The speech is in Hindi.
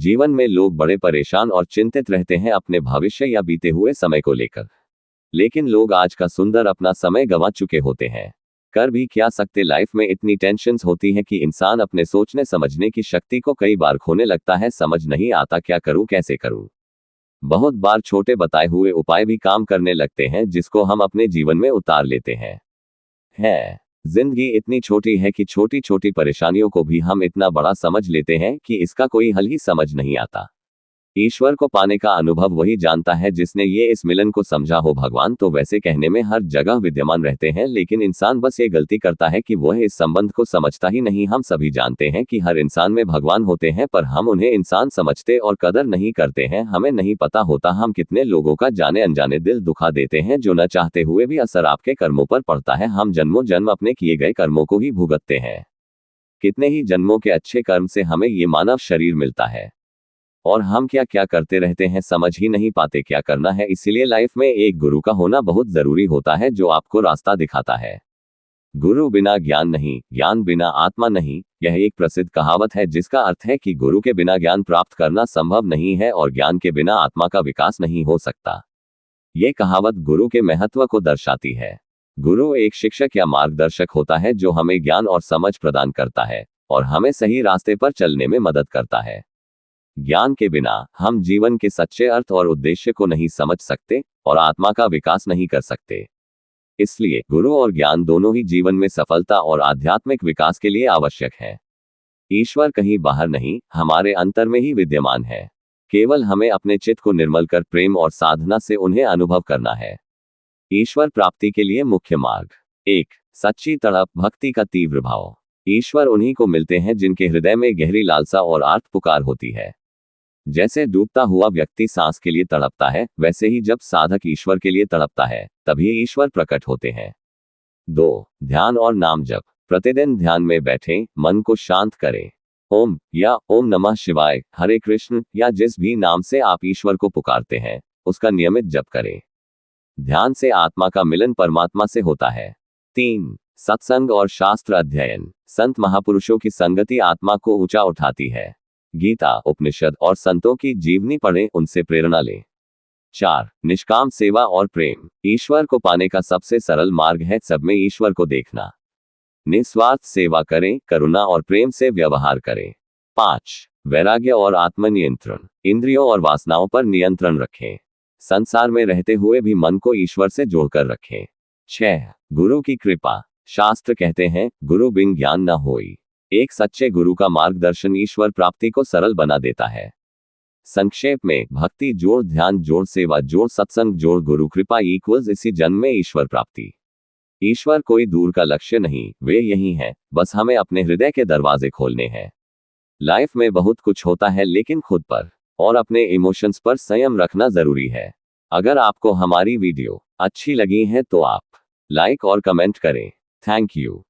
जीवन में लोग बड़े परेशान और चिंतित रहते हैं अपने भविष्य या बीते हुए समय को लेकर। लेकिन लोग आज का सुंदर अपना समय गंवा चुके होते हैं। कर भी क्या सकते, लाइफ में इतनी टेंशन्स होती हैं कि इंसान अपने सोचने समझने की शक्ति को कई बार खोने लगता है। समझ नहीं आता क्या करूं, कैसे करूं। बहुत बार छोटे बताए हुए उपाय भी काम करने लगते हैं जिसको हम अपने जीवन में उतार लेते हैं। जिंदगी इतनी छोटी है कि छोटी छोटी परेशानियों को भी हम इतना बड़ा समझ लेते हैं कि इसका कोई हल ही समझ नहीं आता। ईश्वर को पाने का अनुभव वही जानता है जिसने ये इस मिलन को समझा हो। भगवान तो वैसे कहने में हर जगह विद्यमान रहते हैं, लेकिन इंसान बस ये गलती करता है कि वह इस संबंध को समझता ही नहीं। हम सभी जानते हैं कि हर इंसान में भगवान होते हैं, पर हम उन्हें इंसान समझते और कदर नहीं करते हैं। हमें नहीं पता होता हम कितने लोगों का जाने अनजाने दिल दुखा देते हैं, जो न चाहते हुए भी असर आपके कर्मों पर पड़ता है। हम जन्मों जन्म अपने किए गए कर्मों को ही भुगतते हैं। कितने ही जन्मों के अच्छे कर्म से हमें ये मानव शरीर मिलता है, और हम क्या क्या करते रहते हैं समझ ही नहीं पाते क्या करना है। इसीलिए लाइफ में एक गुरु का होना बहुत जरूरी होता है, जो आपको रास्ता दिखाता है। गुरु बिना ज्ञान नहीं, ज्ञान बिना आत्मा नहीं, यह एक प्रसिद्ध कहावत है जिसका अर्थ है कि गुरु के बिना ज्ञान प्राप्त करना संभव नहीं है और ज्ञान के बिना आत्मा का विकास नहीं हो सकता। ये कहावत गुरु के महत्व को दर्शाती है। गुरु एक शिक्षक या मार्गदर्शक होता है जो हमें ज्ञान और समझ प्रदान करता है और हमें सही रास्ते पर चलने में मदद करता है। ज्ञान के बिना हम जीवन के सच्चे अर्थ और उद्देश्य को नहीं समझ सकते और आत्मा का विकास नहीं कर सकते। इसलिए गुरु और ज्ञान दोनों ही जीवन में सफलता और आध्यात्मिक विकास के लिए आवश्यक है। ईश्वर कहीं बाहर नहीं, हमारे अंतर में ही विद्यमान है। केवल हमें अपने चित्त को निर्मल कर प्रेम और साधना से उन्हें अनुभव करना है। ईश्वर प्राप्ति के लिए मुख्य मार्ग 1. सच्ची तड़प, भक्ति का तीव्र भाव। ईश्वर उन्हीं को मिलते हैं जिनके हृदय में गहरी लालसा और आर्त पुकार होती है। जैसे डूबता हुआ व्यक्ति सांस के लिए तड़पता है, वैसे ही जब साधक ईश्वर के लिए तड़पता है तभी ईश्वर प्रकट होते हैं। 2. ध्यान और नाम जप। प्रतिदिन ध्यान में बैठें, मन को शांत करें। ओम या ओम नमः शिवाय, हरे कृष्ण या जिस भी नाम से आप ईश्वर को पुकारते हैं उसका नियमित जप करें। ध्यान से आत्मा का मिलन परमात्मा से होता है। 3. सत्संग और शास्त्र अध्ययन। संत महापुरुषों की संगति आत्मा को ऊंचा उठाती है। गीता, उपनिषद और संतों की जीवनी पढ़ें, उनसे प्रेरणा लें। 4. निष्काम सेवा और प्रेम। ईश्वर को पाने का सबसे सरल मार्ग है सब में ईश्वर को देखना। निस्वार्थ सेवा करें, करुणा और प्रेम से व्यवहार करें। 5. वैराग्य और आत्मनियंत्रण। इंद्रियों और वासनाओं पर नियंत्रण रखें। संसार में रहते हुए भी मन को ईश्वर से जोड़कर रखें। 6. गुरु की कृपा। शास्त्र कहते हैं, गुरु बिन ज्ञान न होई। एक सच्चे गुरु का मार्गदर्शन ईश्वर प्राप्ति को सरल बना देता है। संक्षेप में, भक्ति जोड़ ध्यान जोड़ सेवा जोड़ सत्संग जोड़ गुरु कृपा इक्वल्स इसी जन्म में ईश्वर प्राप्ति। ईश्वर कोई दूर का लक्ष्य नहीं, वे यही हैं, बस हमें अपने हृदय के दरवाजे खोलने हैं। लाइफ में बहुत कुछ होता है, लेकिन खुद पर और अपने इमोशंस पर संयम रखना जरूरी है। अगर आपको हमारी वीडियो अच्छी लगी है तो आप लाइक और कमेंट करें। Thank you.